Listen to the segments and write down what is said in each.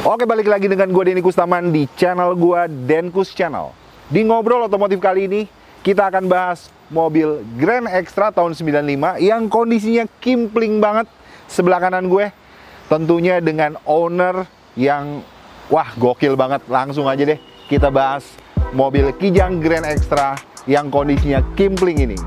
Oke, balik lagi dengan gue Denny Kustaman di channel gue Denkus Channel. Di ngobrol otomotif kali ini kita akan bahas mobil Grand Extra tahun 95 yang kondisinya kimpling banget sebelah kanan gue. Tentunya dengan owner yang wah gokil banget. Langsung aja deh kita bahas mobil Kijang Grand Extra yang kondisinya kimpling ini.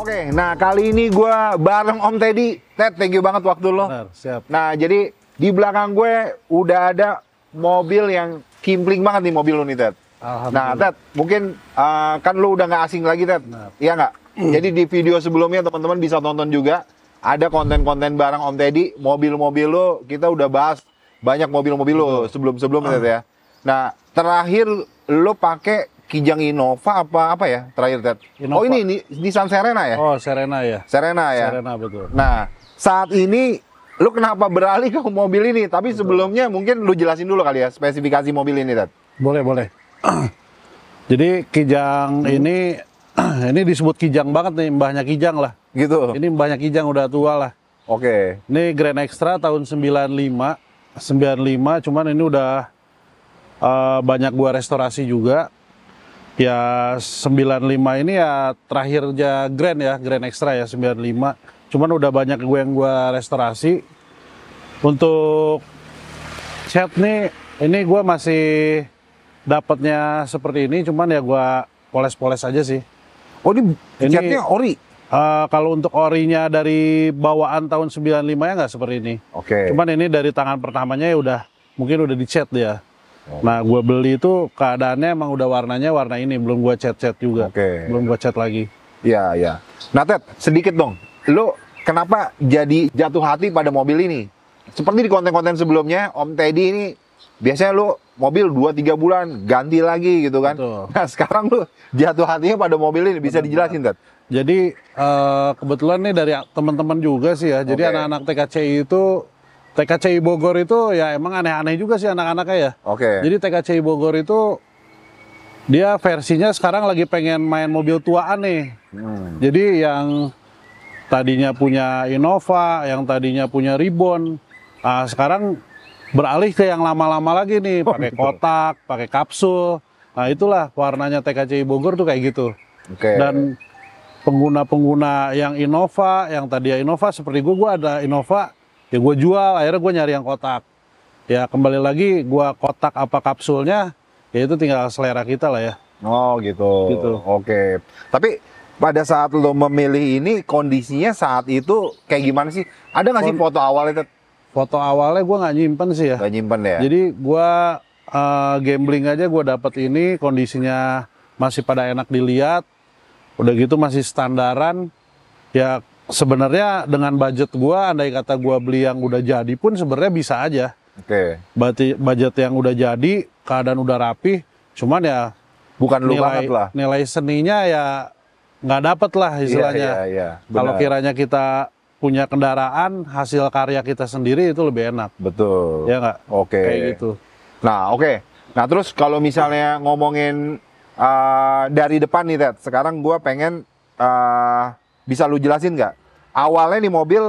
Oke, nah kali ini gue bareng Om Teddy. Ted, thank you banget waktu lo. Benar, siap. Nah, jadi di belakang gue udah ada mobil yang kimpling banget nih mobil lo nih, Ted. Nah, Ted, mungkin kan lo udah nggak asing lagi, Ted. Iya nggak? Jadi di video sebelumnya teman-teman bisa tonton juga. Ada konten-konten bareng Om Teddy. Mobil-mobil lo, kita udah bahas banyak mobil-mobil lo sebelum-sebelumnya, Ted ya. Nah, terakhir lo pakai Kijang Innova apa ya terakhir, Ted? Innova. Oh ini Nissan Serena ya? Oh, Serena ya. Serena ya? Serena, betul. Nah, saat ini lu kenapa beralih ke mobil ini? Tapi sebelumnya mungkin lu jelasin dulu kali ya spesifikasi mobil ini, Ted. Boleh. Jadi Kijang ini disebut Kijang banget nih, mbahnya Kijang lah. Gitu. Ini mbahnya Kijang udah tua lah. Oke. Ini Grand Extra tahun 95, cuman ini udah banyak gua restorasi juga. Ya 95 ini ya terakhirnya Grand Extra ya 95. Cuman udah banyak yang gua restorasi. Untuk cat nih, ini gua masih dapatnya seperti ini, cuman ya gua poles-poles aja sih. Oh ini catnya ori? Kalau untuk orinya dari bawaan tahun 95 ya nggak seperti ini. Oke. Cuman ini dari tangan pertamanya ya mungkin udah dicat dia. Nah, gue beli itu keadaannya emang udah warnanya warna ini, belum gue cat-cat juga. Belum gue cat lagi. Iya, iya. Nah, Ted, sedikit dong. Lu kenapa jadi jatuh hati pada mobil ini? Seperti di konten-konten sebelumnya, Om Teddy ini biasanya lu mobil 2-3 bulan ganti lagi gitu kan. Betul. Nah, sekarang lu jatuh hatinya pada mobil ini. Bisa dijelasin, Ted? Jadi kebetulan nih dari teman-teman juga sih ya. Jadi anak-anak TKCI Bogor itu ya emang aneh-aneh juga sih anak-anaknya ya. Oke. Jadi TKCI Bogor itu dia versinya sekarang lagi pengen main mobil tuaan nih. Jadi yang tadinya punya Innova, yang tadinya punya Ribbon, sekarang beralih ke yang lama-lama lagi nih, pakai kotak, pakai kapsul. Nah itulah warnanya TKCI Bogor tuh kayak gitu. Dan pengguna-pengguna yang Innova, yang tadinya Innova seperti gue ada Innova. Ya gue jual, akhirnya gue nyari yang kotak. Ya kembali lagi gue kotak apa kapsulnya, ya itu tinggal selera kita lah ya. Oh gitu. Oke. Tapi pada saat lo memilih ini, kondisinya saat itu kayak gimana sih? Ada nggak sih foto awalnya? Foto awalnya gue nggak nyimpen sih ya. Nggak nyimpen ya? Jadi gue gambling aja gue dapet ini, kondisinya masih pada enak dilihat. Udah gitu masih standaran. Ya sebenarnya dengan budget gua, andai kata gua beli yang udah jadi pun sebenarnya bisa aja. Berarti budget yang udah jadi, keadaan udah rapi, cuman ya bukan lu banget lah. Nilai seninya ya nggak dapet lah istilahnya. Iya, kalau kiranya kita punya kendaraan, hasil karya kita sendiri itu lebih enak. Betul. Ya nggak? Kayak gitu. Nah, Nah, terus kalau misalnya ngomongin dari depan nih, Ted. Sekarang gua pengen bisa lu jelasin nggak? Awalnya nih mobil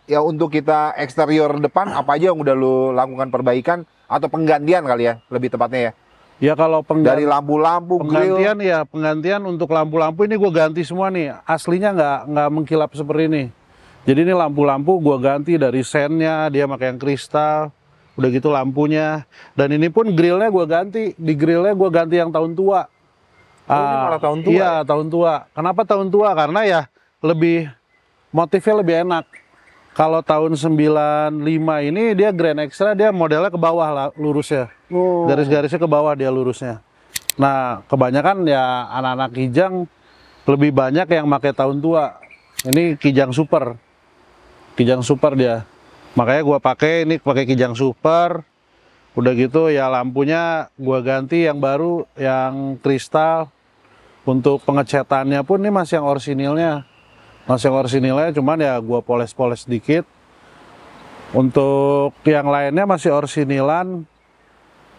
ya untuk kita eksterior depan apa aja yang udah lu lakukan perbaikan atau penggantian kali ya lebih tepatnya ya? Ya kalau dari lampu-lampu, penggantian untuk lampu-lampu ini gue ganti semua nih. Aslinya nggak mengkilap seperti ini. Jadi ini lampu-lampu gue ganti dari sennya, dia pakai yang kristal. Udah gitu lampunya. Dan ini pun grillnya gue ganti. Di grillnya gue ganti yang tahun tua. Ini malah tahun tua? Iya, tahun tua. Kenapa tahun tua? Karena ya motifnya lebih enak. Kalau tahun 95 ini dia Grand Extra, dia modelnya ke bawah lah, lurusnya. Garis-garisnya ke bawah dia lurusnya. Nah, kebanyakan ya anak-anak Kijang lebih banyak yang pakai tahun tua. Ini Kijang Super. Kijang Super dia. Makanya gua pakai Kijang Super. Udah gitu ya lampunya gua ganti yang baru, yang kristal. Untuk pengecatannya pun ini masih yang orisinilnya. Masih yang orisinilnya, cuman ya gua poles-poles dikit. Untuk yang lainnya masih orisinilan.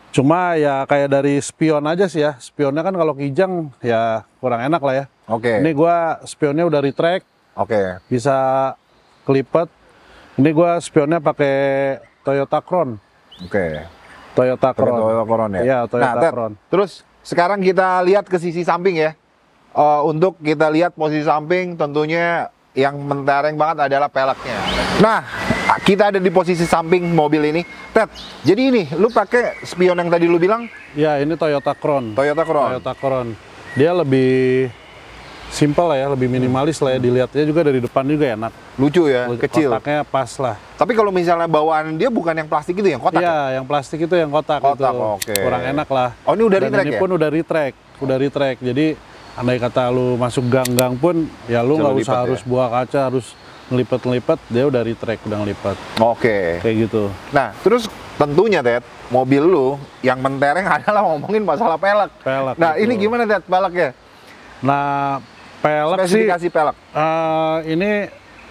Cuma ya kayak dari spion aja sih ya. Spionnya kan kalau kijang ya kurang enak lah ya. Oke. Ini gua spionnya udah retract, Oke. bisa kelipet. Ini gua spionnya pakai Toyota Crown. Oke. Toyota Pakai Crown. Toyota Crown ya. Iya, Toyota Nah, Ted, Crown. terus sekarang kita lihat ke sisi samping ya. Untuk kita lihat posisi samping, tentunya yang mentereng banget adalah peleknya. Nah, kita ada di posisi samping mobil ini. Ted, jadi ini, lu pakai spion yang tadi lu bilang? Ya, ini Toyota Crown. Toyota Crown. Toyota Crown. Dia lebih simpel lah ya, lebih minimalis lah ya. Dilihatnya juga dari depan juga enak. Lucu ya, kecil. Kotaknya pas lah. Tapi kalau misalnya bawaan dia bukan yang plastik itu, yang kotak? Iya, Ya? yang plastik itu yang kotak, Kotak, itu. oke. Kurang enak lah. Oh, ini udah Dan retract ini ya? pun udah retract. Jadi andai kata lu masuk gang-gang pun ya lu Bisa nggak lu usah lipat harus ya? buah kaca, harus ngelipet-ngelipet, dia udah retract, udah ngelipat. Oke. Kayak gitu. Nah, terus tentunya Ted, mobil lu yang mentereng adalah ngomongin masalah pelek. Pelek. Nah, gitu. ini gimana Ted peleknya? Nah, pelek sih Spesifikasi pelek. ini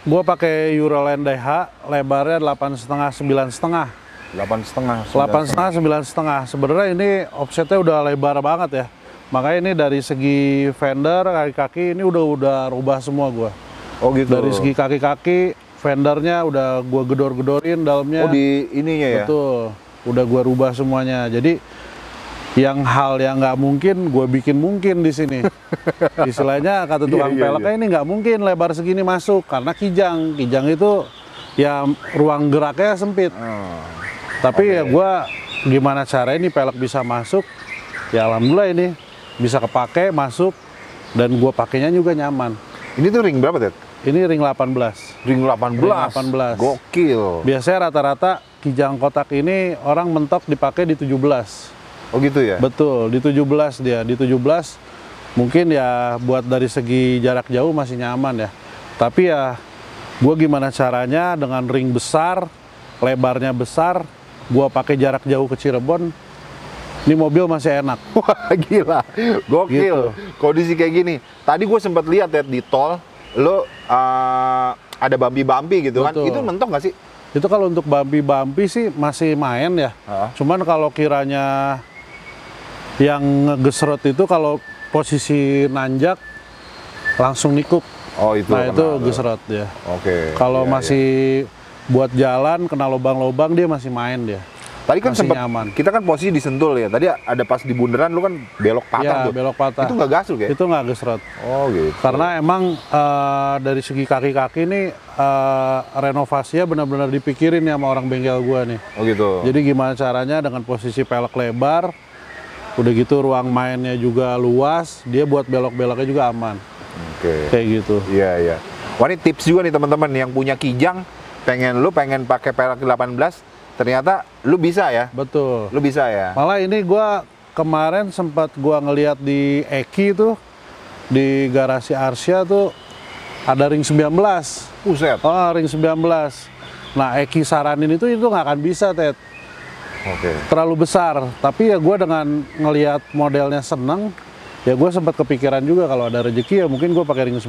gua pakai Euroland DH, lebarnya 8,5 9,5. 8,5. 8,5 9,5. Sebenarnya ini offsetnya udah lebar banget ya. Makanya ini dari segi fender, kaki-kaki ini udah rubah semua gua. Oh gitu. Dari segi kaki-kaki, fendernya udah gua gedor-gedorin dalamnya. Oh di ininya ya? Betul. Udah gua rubah semuanya. Jadi yang hal yang nggak mungkin gue bikin mungkin di sini. Istilahnya kata tukang Iya, peleknya ini nggak mungkin lebar segini masuk karena kijang. Kijang itu ya ruang geraknya sempit. Tapi ya gue gimana cara ini pelek bisa masuk? Ya alhamdulillah ini bisa kepake masuk dan gue pakainya juga nyaman. Ini tuh ring berapa Ted? Ini ring 18. Ring 18. Ring 18. Gokil. Biasanya rata-rata kijang kotak ini orang mentok dipakai di 17. Oh gitu ya? Betul, di 17 dia. Di 17 mungkin ya buat dari segi jarak jauh masih nyaman ya. Tapi ya gue gimana caranya dengan ring besar, lebarnya besar, gue pakai jarak jauh ke Cirebon, ini mobil masih enak. Wah gila, gokil. Gitu. Kondisi kayak gini. Tadi gue sempat lihat ya di tol, lo ada bumpy-bumpy gitu kan. Betul. Itu mentok nggak sih? Itu kalau untuk bumpy-bumpy sih masih main ya. Cuman kalau kiranya yang ngegesrot itu kalau posisi nanjak langsung nikuk. Oh itu. Nah itu kena. gesrot dia. Oke. Kalau Iya, masih buat jalan kena lubang-lubang dia masih main dia. Tadi kan masih sempat nyaman. kita kan posisi di Sentul ya. Tadi ada pas di bundaran lu kan belok patah Ya, tuh. belok patah. Itu nggak gasuk ya? Itu nggak gesrot. Oh gitu. Karena emang dari segi kaki-kaki ini renovasinya benar-benar dipikirin ya sama orang bengkel gua nih. Oh gitu. Jadi gimana caranya dengan posisi pelek lebar, udah gitu ruang mainnya juga luas, dia buat belok-beloknya juga aman. Oke. Kayak gitu. Iya iya. Wah ini tips juga nih teman-teman yang punya kijang, pengen pakai pelek 18, ternyata lu bisa ya? Betul. Lu bisa ya? Malah ini gua kemarin sempat gua ngeliat di Eki tuh, di garasi Arsya tuh ada ring 19. Buset. Oh, ring 19. Nah, Eki saranin itu nggak akan bisa, Ted. Oke. Terlalu besar. Tapi ya gue dengan ngelihat modelnya seneng, ya gue sempat kepikiran juga kalau ada rezeki ya mungkin gue pakai ring 19.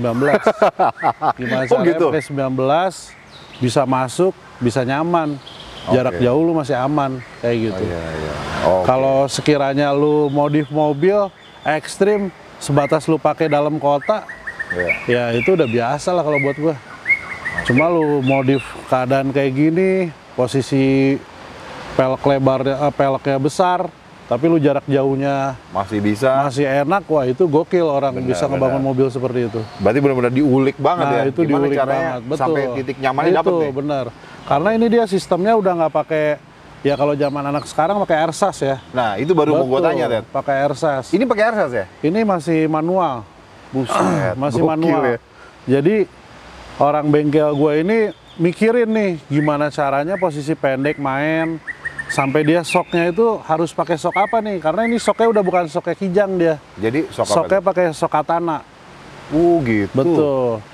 Gimana Oh, caranya gitu? pakai 19, bisa masuk, bisa nyaman. Jarak Oke. jauh lu masih aman, kayak gitu. Iya iya. Oke. Kalau sekiranya lu modif mobil ekstrim, sebatas lu pakai dalam kota, Iya. ya itu udah biasa lah kalau buat gua. Cuma lu modif keadaan kayak gini, posisi pelek lebarnya, peleknya besar, tapi lu jarak jauhnya Masih bisa. masih enak, wah itu gokil orang Benar, bisa ngebangun mobil seperti itu. Berarti benar-benar diulik banget Nah ya. itu Gimana diulik caranya banget, betul. sampai titik nyamannya Itu dapet nih. benar. Karena ini dia sistemnya udah nggak pakai, ya kalau zaman anak sekarang pakai airsas ya. Nah itu baru mau gue Betul, tanya Ted. pakai airsas. Ini pakai airsas ya? Ini masih manual. Buset. Masih gokil manual. ya. Jadi orang bengkel gue ini mikirin nih gimana caranya posisi pendek main sampai dia soknya itu harus pakai sok apa nih? Karena ini soknya udah bukan soknya kijang dia. Jadi sok apa? Soknya pakai sok katana. Gitu. Betul.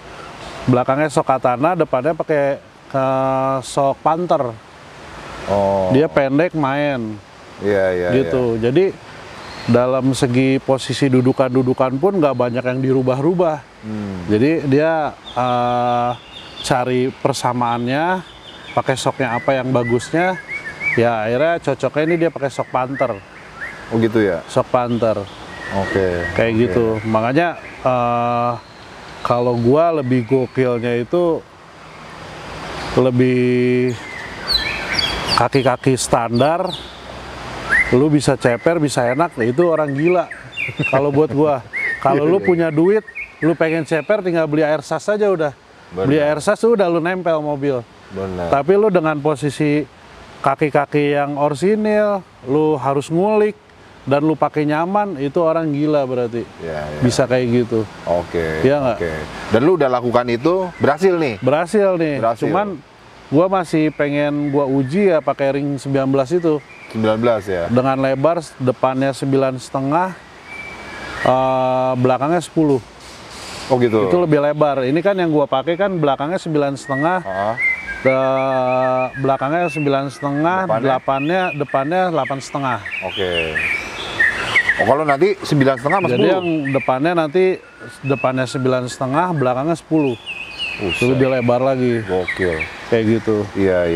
Belakangnya sok katana, depannya pakai sok panther. Oh. Dia pendek main. Iya. gitu. Jadi dalam segi posisi dudukan-dudukan pun nggak banyak yang dirubah-rubah. Jadi dia cari persamaannya, pakai shocknya apa yang bagusnya. Ya akhirnya cocoknya ini dia pakai shock Panther. Oh gitu ya. Shock Panther. Oke. Kayak gitu. Makanya kalau gua lebih gokilnya itu lebih kaki-kaki standar, lu bisa ceper, bisa enak, nah itu orang gila. Kalau buat gua, kalau lu punya duit, lu pengen ceper, tinggal beli air sas aja udah. Bener. Beli air sas udah lu nempel mobil. Benar. Tapi lu dengan posisi kaki-kaki yang orsinil, lu harus ngulik dan lu pakai nyaman, itu orang gila berarti. Ya. Bisa kayak gitu. Oke. Iya nggak? Oke. Dan lu udah lakukan itu, berhasil nih? Berhasil nih. Berhasil. Cuman gua masih pengen gua uji ya pakai ring 19 itu. 19 ya? Dengan lebar depannya 9,5, belakangnya 10. Oh gitu? Itu lebih lebar. Ini kan yang gua pakai kan belakangnya 9,5, belakangnya 9,5, depannya 8,5. Oke. Oh kalau nanti 9,5 mas 10? Jadi yang depannya 9,5, belakangnya 10. Itu lebih lebar lagi. Gokil. Kayak gitu. Iya.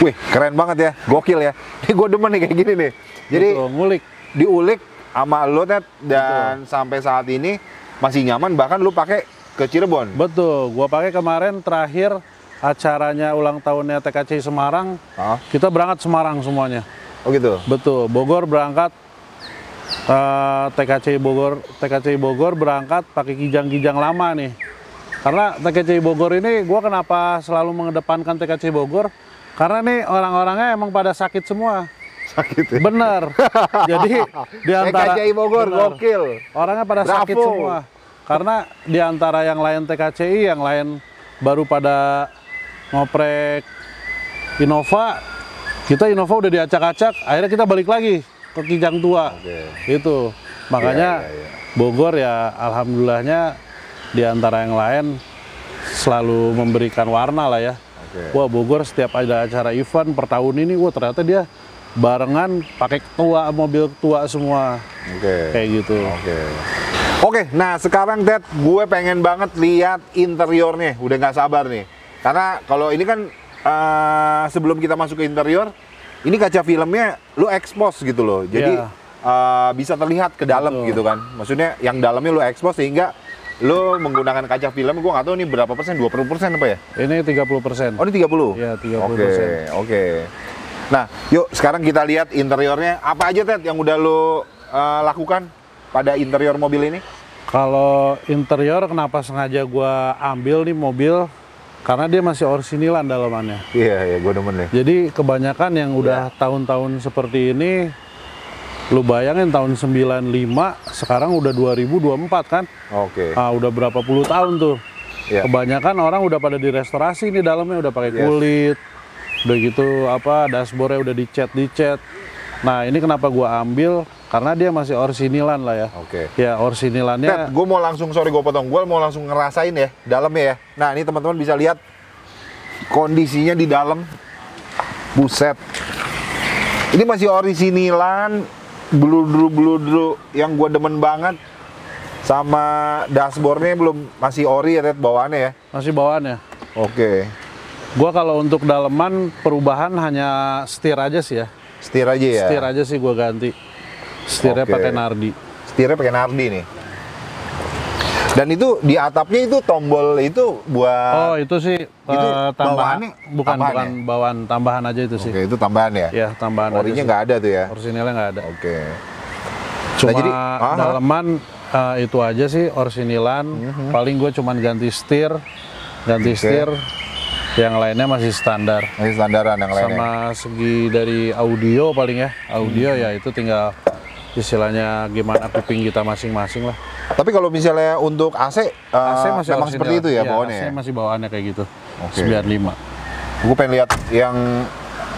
Wih, keren banget ya, gokil ya. Ini gue demen nih kayak gini nih. Jadi Betul, ngulik. diulik sama lo Ted, dan sampai saat ini masih nyaman, bahkan lu pakai ke Cirebon. Betul, gua pakai kemarin terakhir acaranya ulang tahunnya TKC Semarang. Kita berangkat Semarang semuanya. Oh gitu. Betul, Bogor berangkat TKC Bogor berangkat pakai kijang-kijang lama nih. Karena TKC Bogor ini gua kenapa selalu mengedepankan TKC Bogor? Karena nih orang-orangnya emang pada sakit semua. Sakit ya? Bener. Jadi di antara TKCI Bogor, gokil. orangnya pada sakit Bravo. semua. Karena di antara yang lain TKCI, yang lain baru pada ngoprek Innova. Kita Innova udah diacak-acak, akhirnya kita balik lagi ke kijang tua. Itu. Makanya Bogor ya alhamdulillahnya di antara yang lain selalu memberikan warna lah ya. Wah Bogor setiap ada acara event per tahun ini, wah ternyata dia barengan pakai ketua, mobil ketua semua. Kayak gitu. Oke, nah sekarang Ted, gue pengen banget lihat interiornya. Udah nggak sabar nih. Karena kalau ini kan sebelum kita masuk ke interior, ini kaca filmnya lu expose gitu loh. Jadi bisa terlihat ke dalam gitu kan. Maksudnya yang dalamnya lu expose sehingga lu menggunakan kaca film, gue nggak tahu ini berapa persen, 20% apa ya? Ini 30%. Oh ini 30? Iya 30%. Oke. Nah yuk sekarang kita lihat interiornya. Apa aja Ted yang udah lu lakukan pada interior mobil ini? Kalau interior kenapa sengaja gua ambil nih mobil? Karena dia masih orsinilan dalamannya. Iya gue demen nih. Jadi kebanyakan yang udah tahun-tahun seperti ini, lu bayangin tahun 95, sekarang udah 2024 kan? Udah berapa puluh tahun tuh. Kebanyakan orang udah pada direstorasi nih dalamnya, udah pakai kulit, udah gitu dashboardnya udah dicat. Nah ini kenapa gua ambil? Karena dia masih orsinilan lah ya. Ya orsinilannya. Ted, gue mau langsung, sorry gue potong, gue mau langsung ngerasain ya dalamnya ya. Nah ini teman-teman bisa lihat kondisinya di dalam. Buset. Ini masih orisinilan, bludru yang gue demen banget. Sama dashboardnya masih ori ya Ted, bawaannya ya? Masih bawaannya. Gua kalau untuk daleman perubahan hanya setir aja sih ya. Setir aja ya? Setir aja sih gua ganti. Setirnya pakai Nardi. Setirnya pakai Nardi nih. Dan itu di atapnya itu tombol itu buat. Oh itu sih itu tambahan. Bukan ya? bawaan, tambahan aja itu sih. Itu tambahan ya? Iya tambahan. Orinya nggak ada tuh ya? Orsinilnya nggak ada. Cuma jadi, daleman itu aja sih orsinilan. Paling gue cuman ganti setir, setir. Yang lainnya masih standar. Masih standaran yang lainnya. Sama segi dari audio paling ya. Audio ya itu tinggal istilahnya gimana kuping kita masing-masing lah. Tapi kalau misalnya untuk AC, masih memang seperti itu ya bawaannya? AC masih bawaannya kayak gitu. 95. Gue pengen lihat yang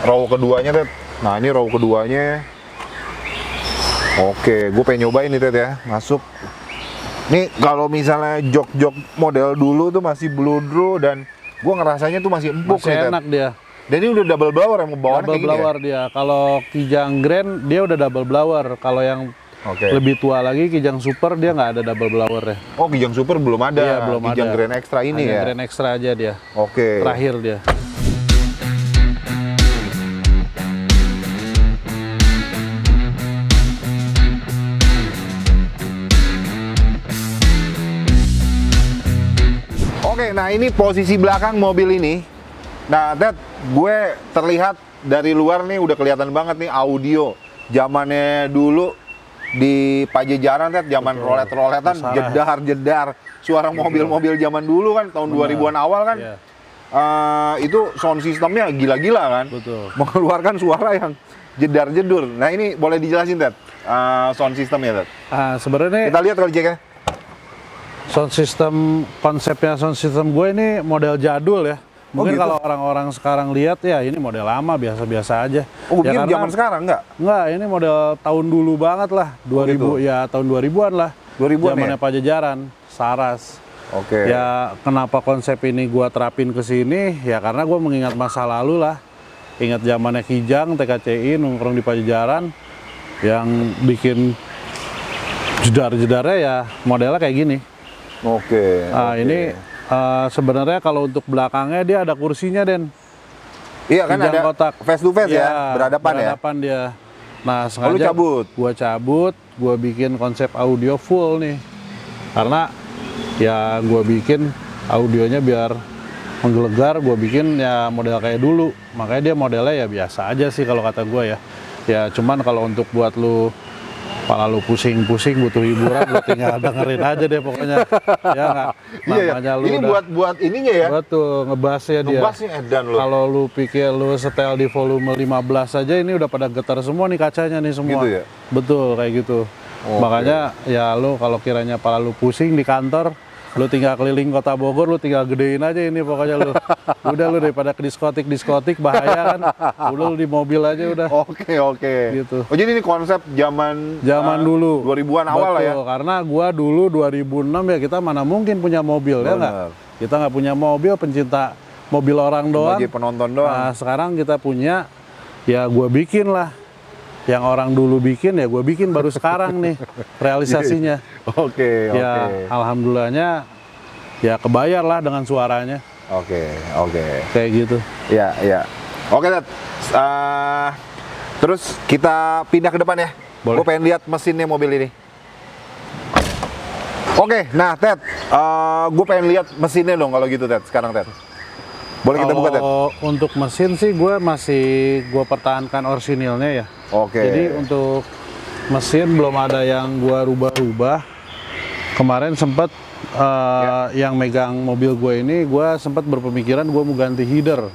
row keduanya Ted. Nah ini row keduanya. Gue pengen nyobain nih Ted ya, masuk. Nih kalau misalnya jok-jok model dulu tuh masih bludru dan gue ngerasanya tuh masih empuk masih nih, enak dia. Dan ini udah double blower yang bawaannya Double kayak gini ya? blower dia. Kalau Kijang Grand dia udah double blower. Kalau yang Oke. lebih tua lagi Kijang Super dia nggak ada double blower ya. Oh, Kijang Super belum ada. Iya, belum Kijang ada. Grand Extra ini Hanya ya? Grand Extra aja dia. Oke. Terakhir dia. Oke, nah ini posisi belakang mobil ini. Nah, Ted, gue terlihat dari luar nih udah kelihatan banget nih audio. Zamannya dulu di Pajajaran, Ted, zaman rolet-roletan, Besar. jedar-jedar. Suara mobil-mobil zaman dulu kan, tahun 2000-an awal kan. Iya. Itu sound systemnya gila-gila kan. Betul. Mengeluarkan suara yang jedar-jedur. Nah, ini boleh dijelasin, Ted, sound systemnya, Ted. Sebenarnya Kita lihat kali ceknya. konsepnya sound system gue ini model jadul ya. Mungkin gitu? kalau orang-orang sekarang lihat ya ini model lama biasa-biasa aja. Oh, Ya, begini karena- zaman sekarang nggak? Enggak, ini model tahun dulu banget lah. 2000 gitu? ya tahun 2000-an lah. 2000-an Zamannya ya? Pajajaran, Saras. Oke. Ya kenapa konsep ini gua terapin ke sini? Ya karena gua mengingat masa lalu lah. Ingat zamannya Kijang, TKCI nongkrong di Pajajaran yang bikin jedar-jedarnya ya modelnya kayak gini. Oke. Nah, oke. ini sebenarnya kalau untuk belakangnya dia ada kursinya, Den. Iya kan Kijang ada kotak. face to face ya, Iya, berhadapan ya. berhadapan dia. Nah, lu sengaja cabut? gua bikin konsep audio full nih. Karena ya gua bikin audionya biar menggelegar, gua bikin ya model kayak dulu. Makanya dia modelnya ya biasa aja sih kalau kata gua ya. Ya cuman kalau untuk buat lu kepala lu pusing-pusing butuh hiburan, lu tinggal dengerin aja deh pokoknya. Ya nggak? Iya ya. Namanya lu Ini udah buat ininya ya. betul ngebassnya dia. Ngebasnya edan loh. Kalau lu pikir lu setel di volume 15 aja ini udah pada getar semua nih kacanya nih semua. Gitu ya? Betul kayak gitu. Oke. Makanya ya lu kalau kiranya pala lu pusing di kantor, lu tinggal keliling kota Bogor, lu tinggal gedein aja ini pokoknya lu. Udah lu daripada ke diskotik bahaya kan. Udah lu di mobil aja udah. Oke, oke. Gitu. Oh, jadi ini konsep zaman Zaman dulu 2000-an awal lah ya. Betul, karena gua dulu 2006 ya kita mana mungkin punya mobil ya nggak? Benar. Kita nggak punya mobil, pencinta mobil orang doang. Sebagai penonton doang. Nah, sekarang kita punya, ya gue bikin lah. Yang orang dulu bikin, ya gue bikin baru sekarang nih realisasinya. Oke, oke. Ya, alhamdulillahnya, ya kebayar lah dengan suaranya. Oke, oke. Kayak gitu. Iya, iya. Oke, Ted. Terus kita pindah ke depan ya. Boleh. Gue pengen lihat mesinnya mobil ini. Oke, nah Ted, gue pengen lihat mesinnya dong kalau gitu Ted, sekarang Ted. Boleh kita buka Ted? Kalau untuk mesin sih gue pertahankan orsinilnya ya. Oke. Jadi untuk mesin belum ada yang gue rubah-rubah. Kemarin sempat yang megang mobil gue ini, gue sempat berpemikiran gue mau ganti header.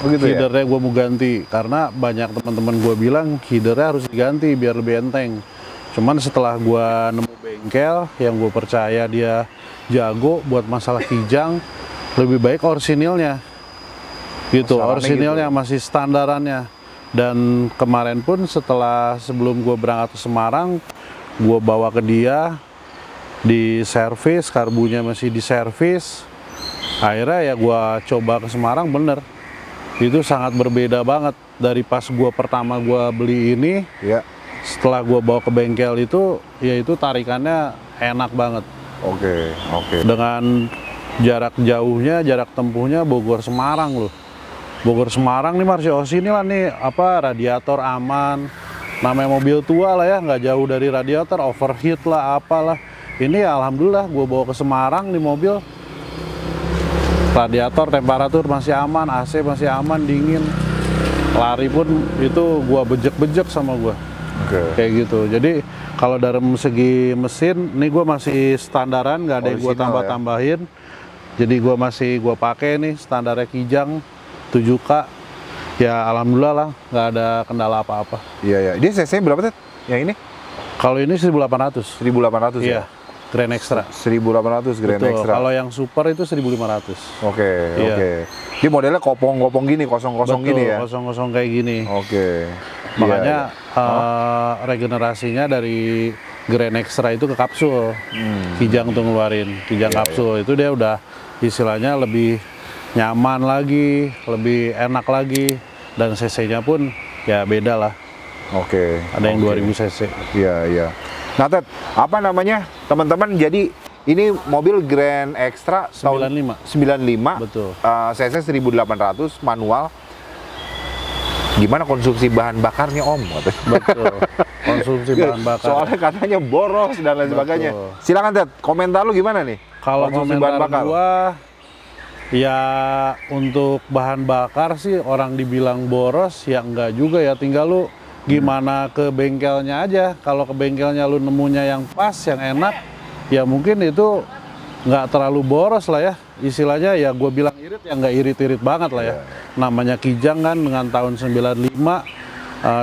Begitu ya? Headernya gue mau ganti karena banyak teman-teman gue bilang headernya harus diganti biar lebih enteng. Cuman setelah gue nemu bengkel yang gue percaya dia jago buat masalah Kijang, lebih baik orsinilnya. Gitu, Sarannya orsinilnya gitu. masih standarannya. Dan kemarin pun sebelum gue berangkat ke Semarang, gue bawa ke dia di servis, karbunya masih di servis. Akhirnya ya gue coba ke Semarang, bener. Itu sangat berbeda banget dari pas gue pertama gue beli ini. Iya. Setelah gue bawa ke bengkel itu, ya itu tarikannya enak banget. Oke, oke. Dengan jarak jauhnya, jarak tempuhnya Bogor-Semarang loh. Bogor-Semarang nih Marsio sini lah nih, radiator aman. Namanya mobil tua lah ya, nggak jauh dari radiator, overheat lah, apalah. Ini ya, alhamdulillah gue bawa ke Semarang di mobil. Radiator, temperatur masih aman, AC masih aman, dingin. Lari pun itu gue bejek-bejek sama gue. Oke. Kayak gitu. Jadi kalau dari segi mesin, ini gue masih standaran, nggak ada yang gue Original tambah-tambahin. Jadi gue pakai nih standarnya Kijang 7K. Ya alhamdulillah lah, nggak ada kendala apa-apa. Iya, iya. Dia cc berapa Ted? Yang ini? Kalau ini 1800. 1800 Iya, ya? Grand Extra. 1800 Grand Betul. Extra. Kalau yang Super itu 1500. Oke, Iya. oke. Dia modelnya kopong-kopong gini, kosong-kosong Betul, gini ya? kosong-kosong kayak gini. Oke. Makanya Iya, iya. regenerasinya dari Grand Extra itu ke kapsul. Kijang tuh ngeluarin Kijang Iya, kapsul itu dia udah istilahnya lebih nyaman lagi, lebih enak lagi, dan cc-nya pun ya beda lah. Oke. Ada yang 2000 cc. Iya, iya. Nah, Ted, apa namanya? Teman-teman, jadi ini mobil Grand Extra 95. 95. Betul. cc 1800 manual. Gimana konsumsi bahan bakarnya, Om? Betul. Konsumsi bahan bakar. Soalnya katanya boros dan lain sebagainya. Silakan, Ted. Komentar lu gimana nih? Kalau konsumsi komentar gua, ya untuk bahan bakar sih orang dibilang boros, ya enggak juga ya. Tinggal lu gimana ke bengkelnya aja. Kalau ke bengkelnya lu nemunya yang pas, yang enak, ya mungkin itu nggak terlalu boros lah ya. Istilahnya ya gue bilang irit, ya nggak irit-irit banget lah ya. Namanya Kijang kan dengan tahun 95,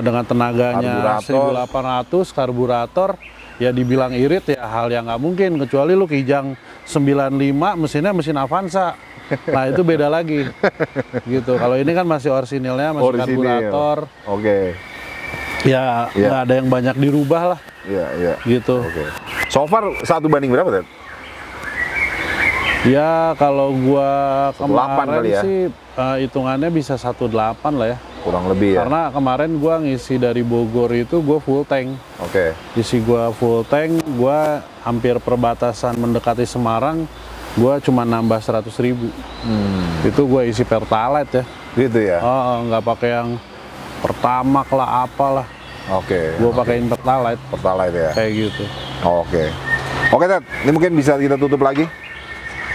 dengan tenaganya 1800, karburator, ya dibilang irit ya hal yang nggak mungkin. Kecuali lu Kijang 95, mesinnya mesin Avanza. Nah itu beda lagi gitu. Kalau ini kan masih orisinilnya, masih karburator. Oke. Ya nggak ada yang banyak dirubah lah. Iya, iya. Gitu. Oke. So far 1 banding berapa, Ted? Ya kalau gua kemarin kali ya? sih hitungannya bisa 18 lah ya. Kurang lebih ya. Karena kemarin gua ngisi dari Bogor itu gua full tank. Oke. Isi gua full tank, gua hampir perbatasan mendekati Semarang, gua cuma nambah 100.000. Itu gua isi Pertalite ya. Gitu ya. Oh, nggak pakai yang Pertamax lah apalah. Oke. Gua pakein Pertalite. Pertalite ya. Kayak gitu. Oke. Oke, Ted. Ini mungkin bisa kita tutup lagi.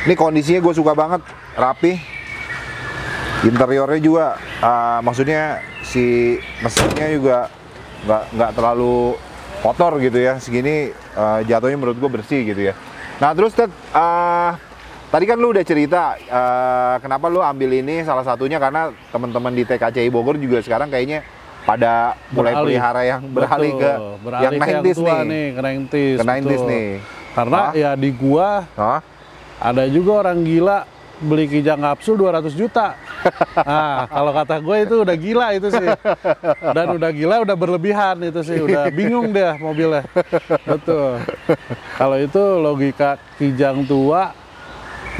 Ini kondisinya gue suka banget, rapi. Interiornya juga, maksudnya si mesinnya juga nggak terlalu kotor gitu ya. Segini jatuhnya menurut gue bersih gitu ya. Nah terus Ted, tadi kan lu udah cerita kenapa lu ambil ini, salah satunya karena teman-teman di TKCI Bogor juga sekarang kayaknya pada mulai pelihara yang beralih ke yang 90s nih. Ke 90s. Ke 90s nih. Karena ya di gua ada juga orang gila beli Kijang kapsul 200 juta. Nah, kalau kata gue itu udah gila itu sih. Dan udah gila, udah berlebihan itu sih. Udah bingung dia mobilnya. Betul. Kalau itu logika Kijang tua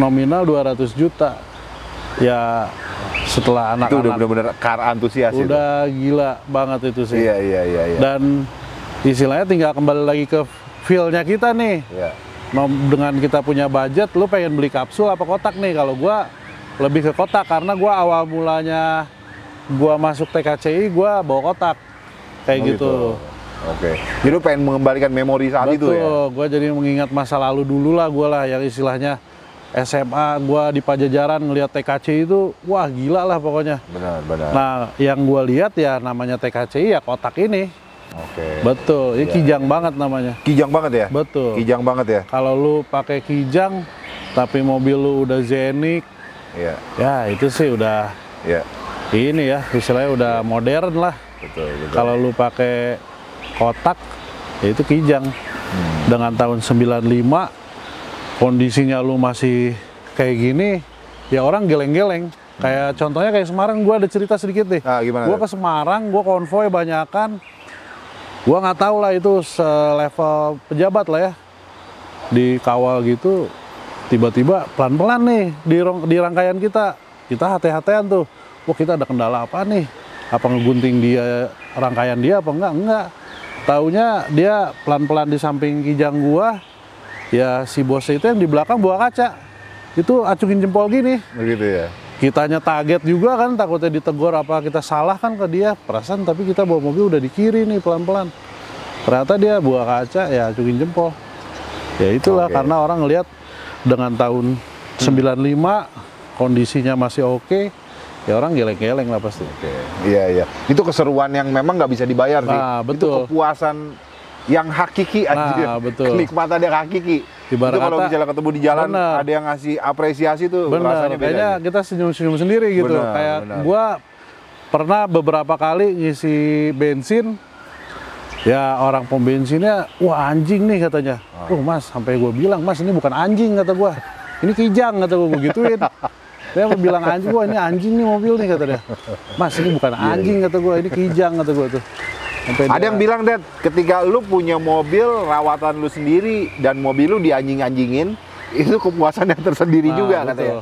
nominal 200 juta. Ya setelah anak-anak itu udah bener-bener car antusias udah itu. Gila banget itu sih. Iya. Dan istilahnya tinggal kembali lagi ke feel-nya kita nih. Iya. Dengan kita punya budget, lu pengen beli kapsul apa kotak nih? Kalau gua lebih ke kotak karena gua awal mulanya gua masuk TKCI gua bawa kotak kayak gitu. Oke. Jadi lu pengen mengembalikan memori saat itu ya? Betul. Gua jadi mengingat masa lalu dulu lah, gua lah yang istilahnya SMA gua di Pajajaran ngelihat TKCI itu wah gila lah pokoknya. Benar. Nah, yang gua lihat ya namanya TKCI ya kotak ini. Oke. Betul, ini Kijang banget namanya. Kijang banget ya? Betul. Kijang banget ya? Kalau lu pakai Kijang, tapi mobil lu udah Zenik, ya itu sih udah ini ya, istilahnya udah modern lah. Betul. Kalau lu pakai kotak, ya itu Kijang. Dengan tahun 95, kondisinya lu masih kayak gini, ya orang geleng-geleng. Kayak contohnya kayak Semarang, gua ada cerita sedikit deh. Gimana? Gua ke Semarang, gua konvoy banyakan. Gua nggak tahu lah itu selevel pejabat lah ya, dikawal gitu, tiba-tiba pelan-pelan nih di rangkaian kita hati-hatian tuh, wah kita ada kendala apa nih, apa ngegunting dia rangkaian dia apa enggak, taunya dia pelan-pelan di samping Kijang gua, ya si bosnya itu yang di belakang bawa kaca, itu acungin jempol gini. Begitu ya. Kitanya target juga kan, takutnya ditegur apa kita salah kan ke dia, perasaan tapi kita bawa mobil udah di kiri nih pelan-pelan. Ternyata dia buah kaca ya acungin jempol. Ya itulah karena orang ngelihat dengan tahun 95 kondisinya masih oke, ya orang geleng-geleng lah pasti. Iya. Itu keseruan yang memang nggak bisa dibayar sih. Betul. Itu kepuasan yang hakiki aja. Betul. Kenikmatan yang hakiki. Ibarat itu kalau misalnya ketemu di jalan ada yang ngasih apresiasi tuh rasanya beda. Kayaknya kita senyum-senyum sendiri gitu. Kayak gua pernah beberapa kali ngisi bensin, ya orang pom bensinnya, wah anjing nih katanya. Mas, sampai gua bilang, Mas ini bukan anjing kata gua, ini Kijang kata gua begituin. Dia bilang anjing, wah ini anjing nih mobil nih kata dia. Mas ini bukan anjing kata gua, ini Kijang kata gua tuh. Ada yang bilang, Dad, ketika lu punya mobil rawatan lu sendiri dan mobil lu dianjing-anjingin, itu kepuasan yang tersendiri juga betul. katanya.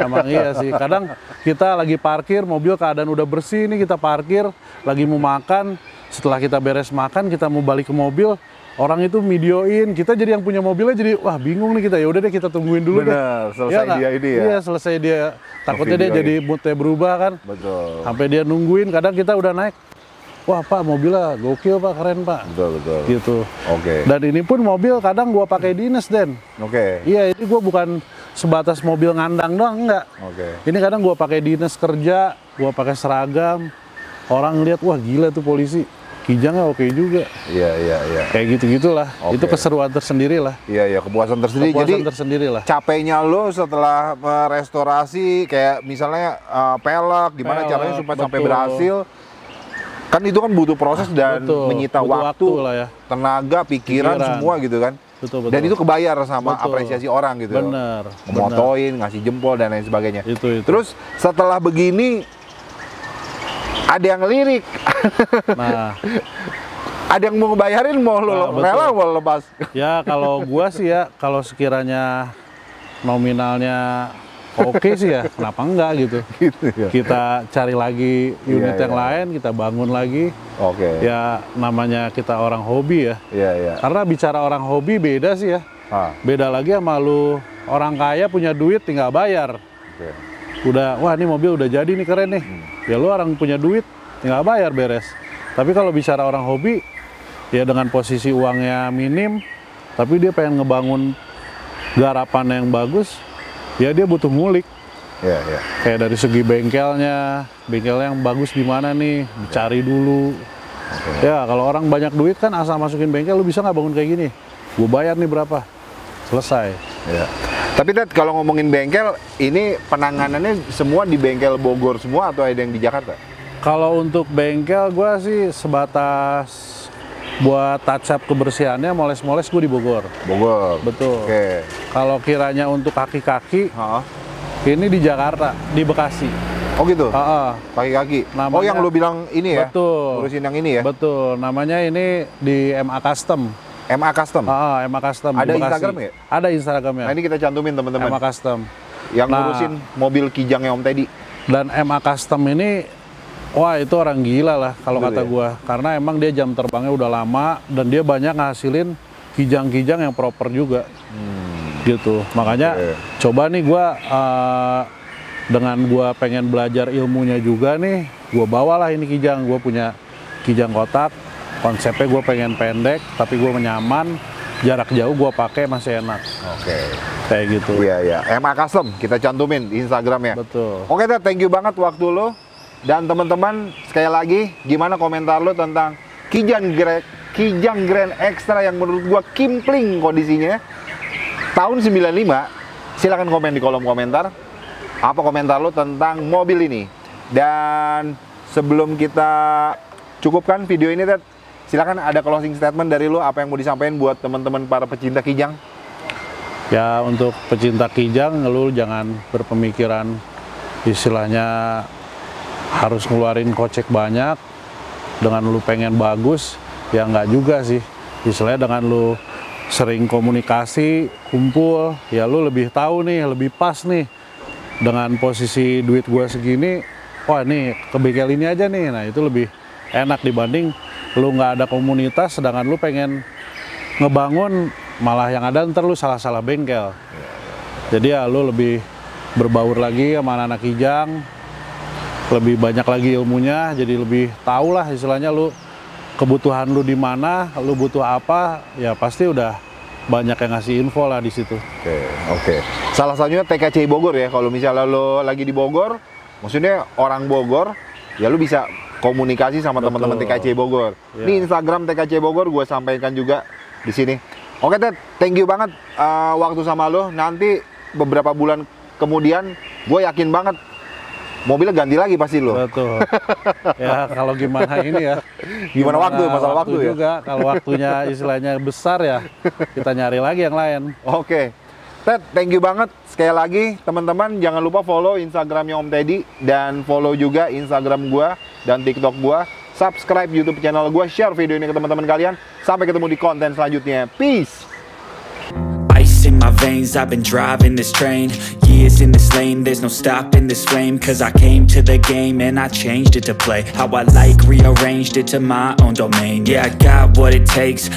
Emang iya sih. Kadang kita lagi parkir, mobil keadaan udah bersih nih, kita parkir, lagi mau makan. Setelah kita beres makan, kita mau balik ke mobil, orang itu videoin. Kita jadi yang punya mobilnya jadi, wah bingung nih kita. Ya udah deh kita tungguin dulu deh. Bener, selesai dia ini ya. Iya, selesai dia. Takutnya dia jadi moodnya berubah kan. Betul. Sampai dia nungguin, kadang kita udah naik. Wah Pak, mobilnya gokil Pak, keren Pak. Betul. Gitu. Oke. Dan ini pun mobil kadang gua pakai dinas, Den. Oke. Iya, ini gua bukan sebatas mobil ngandang doang, enggak. Oke. Ini kadang gua pakai dinas kerja, gua pakai seragam. Orang lihat, wah gila tuh polisi. Kijangnya oke juga. Iya. Kayak gitu-gitulah. Oke. Itu keseruan tersendiri lah. Iya, kepuasan tersendiri. Kepuasan Jadi tersendiri lah. capeknya lo setelah merestorasi kayak misalnya pelek, gimana Pelek, caranya supaya sampai betul. berhasil? Kan itu kan butuh proses dan Betul, menyita butuh waktu, lah ya. tenaga, pikiran, semua gitu kan. Betul. Dan itu kebayar sama Betul. apresiasi orang gitu. Bener. Memotoin, ngasih jempol dan lain sebagainya. Itu. Terus setelah begini ada yang lirik, Nah, ada yang mau ngebayarin, mau lo betul. rela mau lepas. ya kalau gua sih ya, kalau sekiranya nominalnya oke sih ya, kenapa enggak gitu. Gitu ya. Kita cari lagi unit Iya, yang lain, kita bangun lagi. Oke. Ya namanya kita orang hobi ya. Iya. Karena bicara orang hobi beda sih ya. Ah, Beda lagi sama lu orang kaya punya duit tinggal bayar. oke. Udah, wah ini mobil udah jadi nih, keren nih. Ya lu orang punya duit tinggal bayar, beres. Tapi kalau bicara orang hobi, ya dengan posisi uangnya minim, tapi dia pengen ngebangun garapan yang bagus, ya dia butuh ngulik. Iya. Kayak dari segi bengkelnya yang bagus di mana nih, dicari dulu. Ya kalau orang banyak duit kan asal masukin bengkel, lu bisa nggak bangun kayak gini? Gue bayar nih berapa? Selesai. Iya. Tapi Ted, kalau ngomongin bengkel, ini penanganannya semua di bengkel Bogor semua atau ada yang di Jakarta? Kalau untuk bengkel gue sih sebatas buat touch up kebersihannya, moles-moles gue di Bogor. Bogor. Betul. Oke. Kalau kiranya untuk kaki-kaki, Heeh. ini di Jakarta, di Bekasi. Oh gitu. Pakai Kaki. Namanya- Oh yang lu bilang ini ya? Betul. Urusin yang ini ya? Betul. Namanya ini di MA Custom. MA Custom. MA Custom. Ada di Bekasi. Instagram nggak? Ada Instagramnya. Nah ini kita cantumin teman-teman. MA Custom. Yang Nah. ngurusin mobil kijangnya Om Teddy. Dan MA Custom ini, wah itu orang gila lah kalau Betul kata ya? gua. Karena emang dia jam terbangnya udah lama dan dia banyak ngasilin kijang-kijang yang proper juga. Gitu. Makanya Oke. coba nih gua dengan gua pengen belajar ilmunya juga nih, gua bawalah ini kijang. Gua punya kijang kotak. Konsepnya gua pengen pendek tapi gua nyaman. Jarak jauh gua pakai masih enak. Oke. Kayak gitu. Iya. MA Custom kita cantumin di Instagramnya. Betul. Oke Ted, thank you banget waktu lo. Dan teman-teman, sekali lagi, gimana komentar lo tentang Kijang Grand Extra yang menurut gua kimpling kondisinya. Tahun 95, silakan komen di kolom komentar. Apa komentar lo tentang mobil ini? Dan sebelum kita cukupkan video ini, Ted, silakan ada closing statement dari lo, apa yang mau disampaikan buat teman-teman para pecinta Kijang? Ya untuk pecinta kijang, lu jangan berpemikiran istilahnya harus ngeluarin kocek banyak dengan lu pengen bagus, ya nggak juga sih. Istilahnya dengan lu sering komunikasi, kumpul, ya lu lebih tahu nih, lebih pas nih dengan posisi duit gua segini. Wah nih ke bengkel ini aja nih, nah itu lebih enak dibanding lu nggak ada komunitas, sedangkan lu pengen ngebangun malah yang ada ntar lu salah-salah bengkel. Jadi ya lu lebih berbaur lagi sama anak-anak kijang, lebih banyak lagi ilmunya, jadi lebih tahu lah istilahnya lu kebutuhan lu di mana, lu butuh apa, ya pasti udah banyak yang ngasih info lah di situ. Oke. Salah satunya TKC Bogor ya. Kalau misalnya lo lagi di Bogor, maksudnya orang Bogor, ya lu bisa komunikasi sama Betul. teman-teman TKC Bogor. Ya. Ini Instagram TKC Bogor gue sampaikan juga di sini. Oke Ted, thank you banget waktu sama lo. Nanti beberapa bulan kemudian, gue yakin banget mobilnya ganti lagi pasti lo. Betul. Ya kalau gimana ini ya. Gimana waktu, masalah waktu ya? juga. Kalau waktunya istilahnya besar ya, kita nyari lagi yang lain. Oke. Ted, thank you banget. Sekali lagi, teman-teman jangan lupa follow Instagramnya Om Teddy dan follow juga Instagram gua dan TikTok gua. Subscribe YouTube channel gua, share video ini ke teman-teman kalian. Sampai ketemu di konten selanjutnya. Peace. Ice in my veins, I've been driving this train. Years in this lane, there's no stopping this flame. Cause I came to the game and I changed it to play how I like, rearranged it to my own domain. Yeah, I got what it takes,